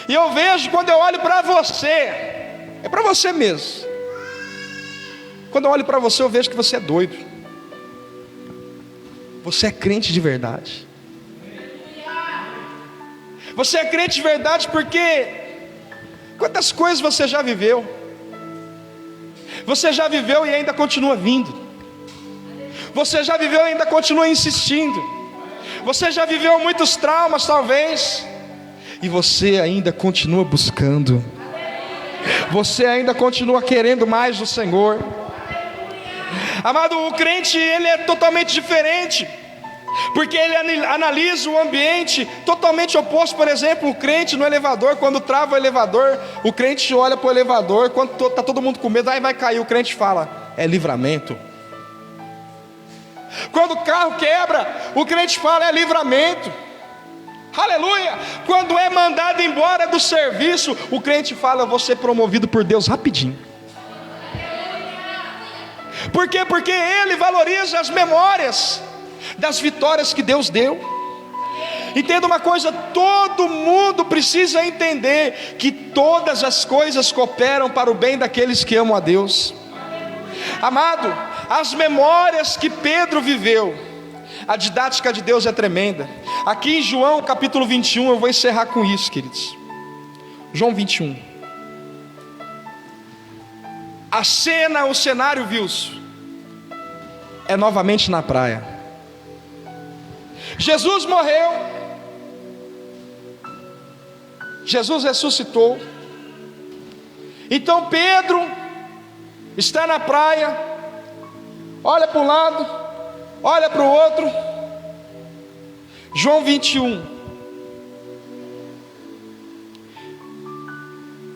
E eu vejo, quando eu olho para você, é para você mesmo. Quando eu olho para você, eu vejo que você é doido. Você é crente de verdade. Você é crente de verdade porque quantas coisas você já viveu? Você já viveu e ainda continua vindo. Você já viveu e ainda continua insistindo. Você já viveu muitos traumas talvez, e você ainda continua buscando. Você ainda continua querendo mais do Senhor. Amado, o crente, ele é totalmente diferente, porque ele analisa o ambiente totalmente oposto. Por exemplo, o crente no elevador, quando trava o elevador, o crente olha para o elevador, quando está todo mundo com medo, aí vai cair, o crente fala: é livramento. Quando o carro quebra, o crente fala: é livramento. Aleluia! Quando é mandado embora do serviço, o crente fala: eu vou ser promovido por Deus rapidinho. Por quê? Porque ele valoriza as memórias das vitórias que Deus deu. Entenda uma coisa: todo mundo precisa entender que todas as coisas cooperam para o bem daqueles que amam a Deus. Amado, as memórias que Pedro viveu, a didática de Deus é tremenda. Aqui em João capítulo 21, eu vou encerrar com isso, queridos. João 21. A cena, o cenário, viu-se, é novamente na praia. Jesus morreu, Jesus ressuscitou. Então Pedro está na praia, olha para um lado, olha para o outro. João 21,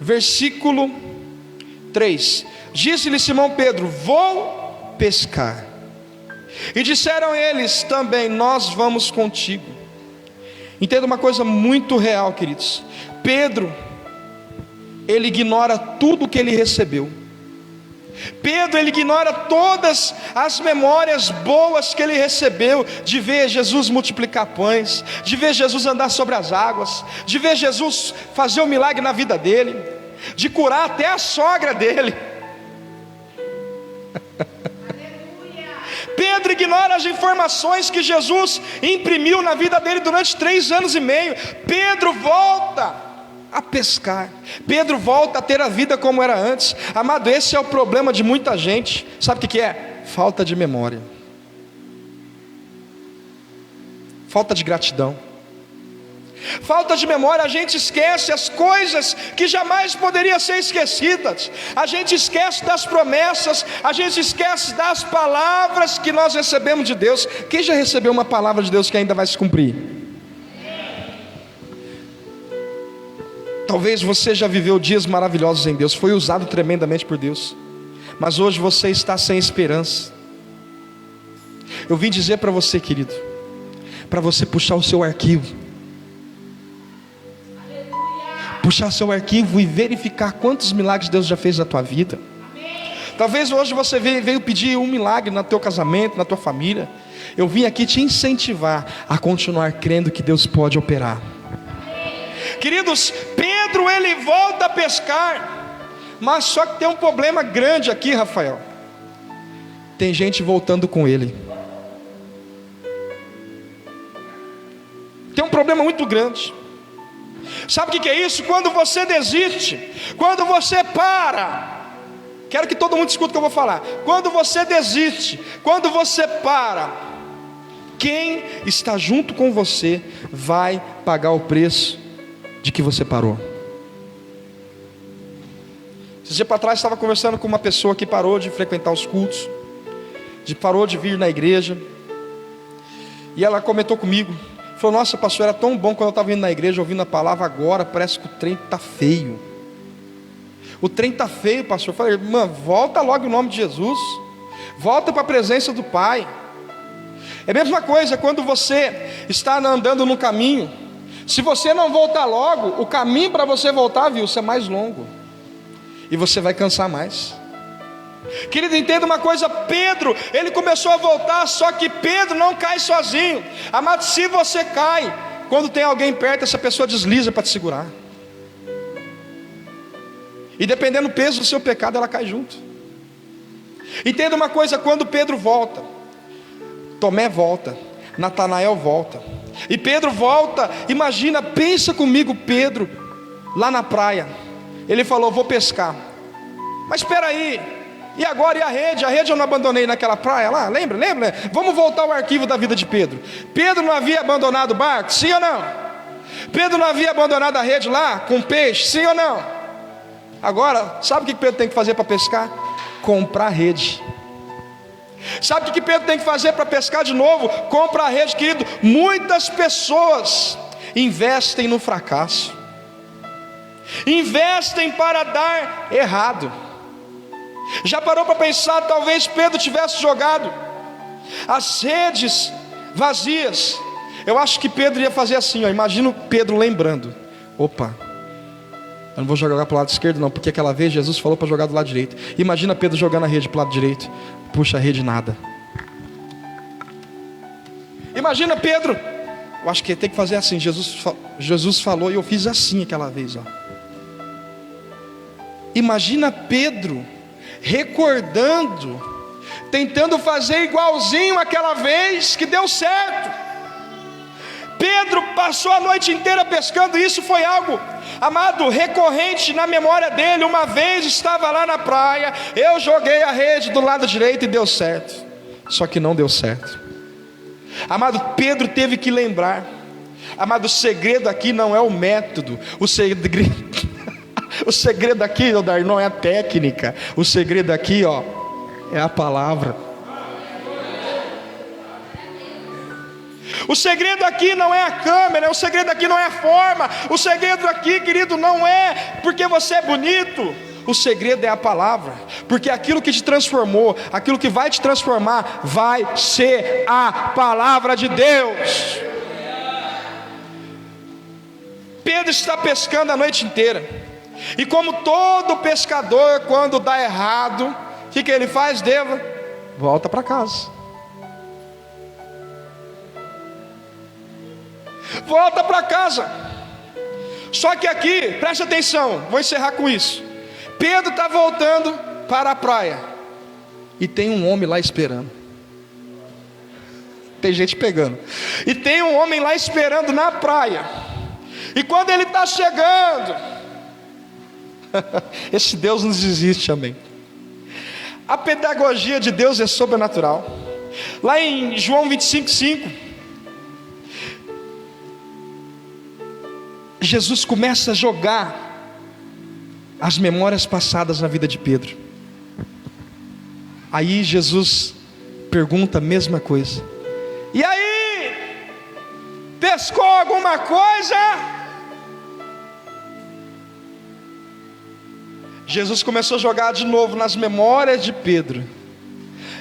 versículo 3: Disse-lhe Simão Pedro: vou pescar. E disseram eles também: nós vamos contigo. Entenda uma coisa muito real, queridos. Pedro, ele ignora tudo que ele recebeu. Pedro, ele ignora todas as memórias boas que ele recebeu, de ver Jesus multiplicar pães, de ver Jesus andar sobre as águas, de ver Jesus fazer um milagre na vida dele, de curar até a sogra dele. Pedro ignora as informações que Jesus imprimiu na vida dele durante 3 anos e meio. Pedro volta a pescar, Pedro volta a ter a vida como era antes. Amado, esse é o problema de muita gente. Sabe o que é? Falta de memória, falta de gratidão, falta de memória. A gente esquece as coisas que jamais poderiam ser esquecidas, a gente esquece das promessas, a gente esquece das palavras que nós recebemos de Deus. Quem já recebeu uma palavra de Deus que ainda vai se cumprir? Talvez você já viveu dias maravilhosos em Deus, foi usado tremendamente por Deus, mas hoje você está sem esperança. Eu vim dizer para você, querido, para você puxar o seu arquivo, puxar seu arquivo e verificar quantos milagres Deus já fez na tua vida. Talvez hoje você veio pedir um milagre no teu casamento, na tua família. Eu vim aqui te incentivar a continuar crendo que Deus pode operar. Queridos, Pedro, ele volta a pescar, mas só que tem um problema grande aqui, Rafael. Tem gente voltando com ele. Tem um problema muito grande. Sabe o que é isso? Quando você desiste, quando você para, quero que todo mundo escute o que eu vou falar. Quando você desiste, quando você para, quem está junto com você vai pagar o preço de que você parou. Esse dia para trás estava conversando com uma pessoa que parou de frequentar os cultos, parou de vir na igreja, e ela comentou comigo, falou: nossa, pastor, era tão bom quando eu estava indo na igreja, ouvindo a palavra, agora parece que o trem está feio. O trem está feio, pastor. Eu falei: irmã, volta logo em nome de Jesus, volta para a presença do Pai. É a mesma coisa quando você está andando no caminho, se você não voltar logo, o caminho para você voltar, viu, é mais longo, e você vai cansar mais. Querido, entenda uma coisa: Pedro, ele começou a voltar, só que Pedro não cai sozinho. Amado, se você cai, quando tem alguém perto, essa pessoa desliza para te segurar, e dependendo do peso do seu pecado, ela cai junto. Entenda uma coisa: quando Pedro volta, Tomé volta, Natanael volta, e Pedro volta. Imagina, pensa comigo, Pedro lá na praia, ele falou: vou pescar. Mas espera aí, e agora, e a rede? A rede eu não abandonei naquela praia lá, lembra? Vamos voltar ao arquivo da vida de Pedro. Pedro não havia abandonado o barco, sim ou não? Pedro não havia abandonado a rede lá com peixe, sim ou não? Agora, sabe o que Pedro tem que fazer para pescar? Comprar rede. Sabe o que Pedro tem que fazer para pescar de novo? Comprar rede. Querido, muitas pessoas investem no fracasso, investem para dar errado. Já parou para pensar? Talvez Pedro tivesse jogado as redes vazias, Eu acho que Pedro ia fazer assim, ó. Imagina Pedro lembrando: opa, eu não vou jogar para o lado esquerdo não, porque aquela vez Jesus falou para jogar do lado direito. Imagina Pedro jogando a rede para o lado direito. Puxa, a rede nada. Imagina Pedro. Eu acho que tem que fazer assim. Jesus falou e eu fiz assim aquela vez, ó. Imagina Pedro recordando, tentando fazer igualzinho aquela vez que deu certo. Pedro passou a noite inteira pescando. Isso foi algo, amado, recorrente na memória dele. Uma vez estava lá na praia, eu joguei a rede do lado direito e deu certo. Só que não deu certo. Amado, Pedro teve que lembrar. Amado, o segredo aqui não é o método. O segredo aqui, não é a técnica. O segredo aqui, ó, é a palavra. O segredo aqui não é a câmera. O segredo aqui não é a forma. O segredo aqui, querido, não é porque você é bonito. O segredo é a palavra, porque aquilo que te transformou, aquilo que vai te transformar, vai ser a palavra de Deus. Pedro está pescando a noite inteira, e como todo pescador, quando dá errado, o que ele faz, Deva? Volta para casa. Volta para casa. Só que aqui, preste atenção, vou encerrar com isso. Pedro está voltando para a praia, e tem um homem lá esperando. Tem gente pegando. E tem um homem lá esperando na praia. E quando ele está chegando, esse Deus não desiste, amém. A pedagogia de Deus é sobrenatural. Lá em João 25:5, Jesus começa a jogar as memórias passadas na vida de Pedro. Aí Jesus pergunta a mesma coisa: e aí, pescou alguma coisa? Jesus começou a jogar de novo nas memórias de Pedro.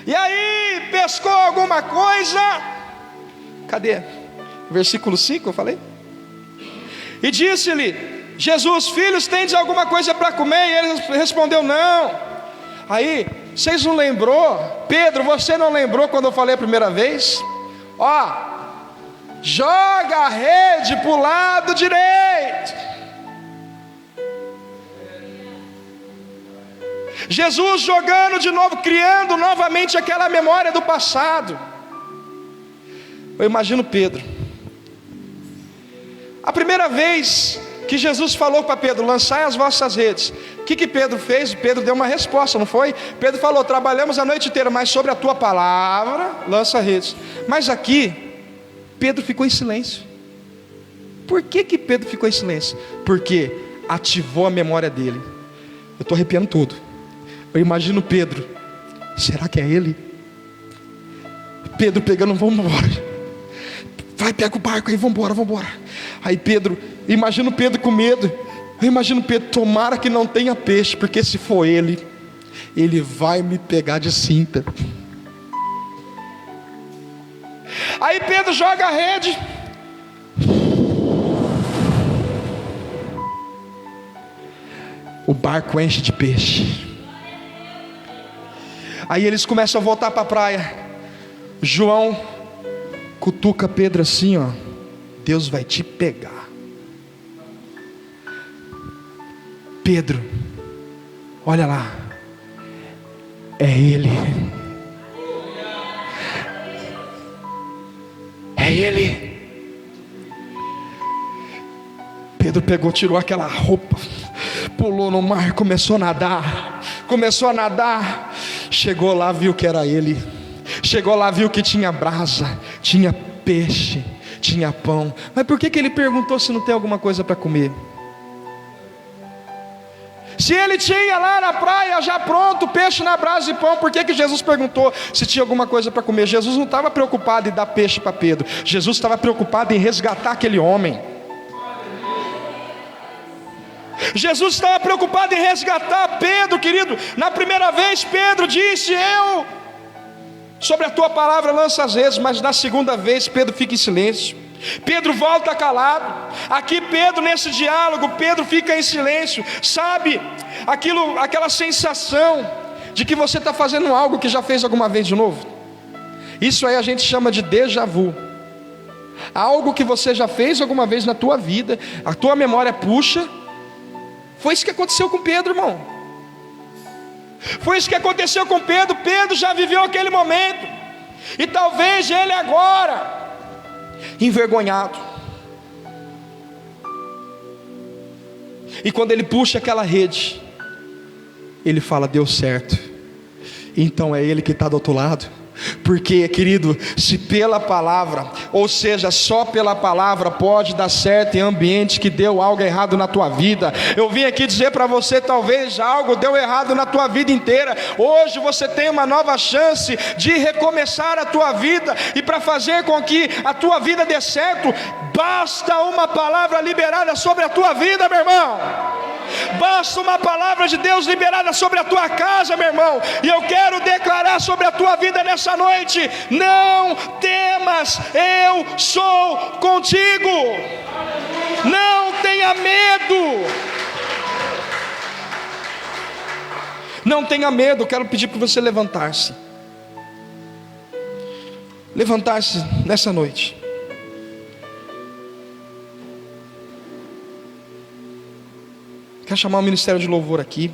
E aí, pescou alguma coisa? Cadê? Versículo 5 eu falei? E disse-lhe Jesus: filhos, tendes alguma coisa para comer? E ele respondeu: não. Aí, vocês não lembrou? Pedro, você não lembrou quando eu falei a primeira vez? Ó, joga a rede para o lado direito. Jesus jogando de novo, criando novamente aquela memória do passado. Eu imagino Pedro. A primeira vez que Jesus falou para Pedro: lançai as vossas redes, o que Pedro fez? Pedro deu uma resposta, não foi? Pedro falou: trabalhamos a noite inteira, mas sobre a tua palavra lança redes. Mas aqui Pedro ficou em silêncio. Por que Pedro ficou em silêncio? Porque ativou a memória dele. Eu estou arrepiando tudo. Eu imagino Pedro: será que é ele? Pedro pegando: vamos embora. Vai, pega o barco aí, vamos embora. Aí Pedro, imagino Pedro com medo. Eu imagino Pedro: tomara que não tenha peixe, porque se for ele vai me pegar de cinta. Aí Pedro joga a rede. O barco enche de peixe. Aí eles começam a voltar para a praia. João cutuca Pedro assim, ó: Deus vai te pegar. Pedro, olha lá, é ele. É ele. Pedro pegou, tirou aquela roupa, pulou no mar, começou a nadar. Chegou lá, viu que era ele. Chegou lá, viu que tinha brasa, tinha peixe, tinha pão. Mas por que ele perguntou se não tem alguma coisa para comer? Se ele tinha lá na praia já pronto, peixe na brasa e pão, por que Jesus perguntou se tinha alguma coisa para comer? Jesus não estava preocupado em dar peixe para Pedro. Jesus estava preocupado em resgatar aquele homem. Jesus estava preocupado em resgatar Pedro, querido. Na primeira vez Pedro disse: sobre a tua palavra lança as redes. Mas na segunda vez Pedro fica em silêncio. Pedro volta calado. Aqui Pedro, nesse diálogo, Pedro fica em silêncio. Sabe, aquela sensação de que você está fazendo algo que já fez alguma vez de novo? Isso aí a gente chama de déjà vu. Algo que você já fez alguma vez na tua vida, a tua memória puxa. Foi isso que aconteceu com Pedro, irmão. Foi isso que aconteceu com Pedro. Pedro já viveu aquele momento. E talvez ele agora, envergonhado, e quando ele puxa aquela rede, ele fala: deu certo. Então é ele que está do outro lado. Porque, querido, se pela palavra, ou seja, só pela palavra pode dar certo em ambiente que deu algo errado na tua vida. Eu vim aqui dizer para você, talvez algo deu errado na tua vida inteira. Hoje você tem uma nova chance de recomeçar a tua vida, e para fazer com que a tua vida dê certo, basta uma palavra liberada sobre a tua vida, meu irmão. Basta uma palavra de Deus liberada sobre a tua casa, meu irmão. E eu quero declarar sobre a tua vida nessa noite: não temas, eu sou contigo. Não tenha medo. Não tenha medo. Quero pedir para você levantar-se. Levantar-se nessa noite. Quero chamar o ministério de louvor aqui.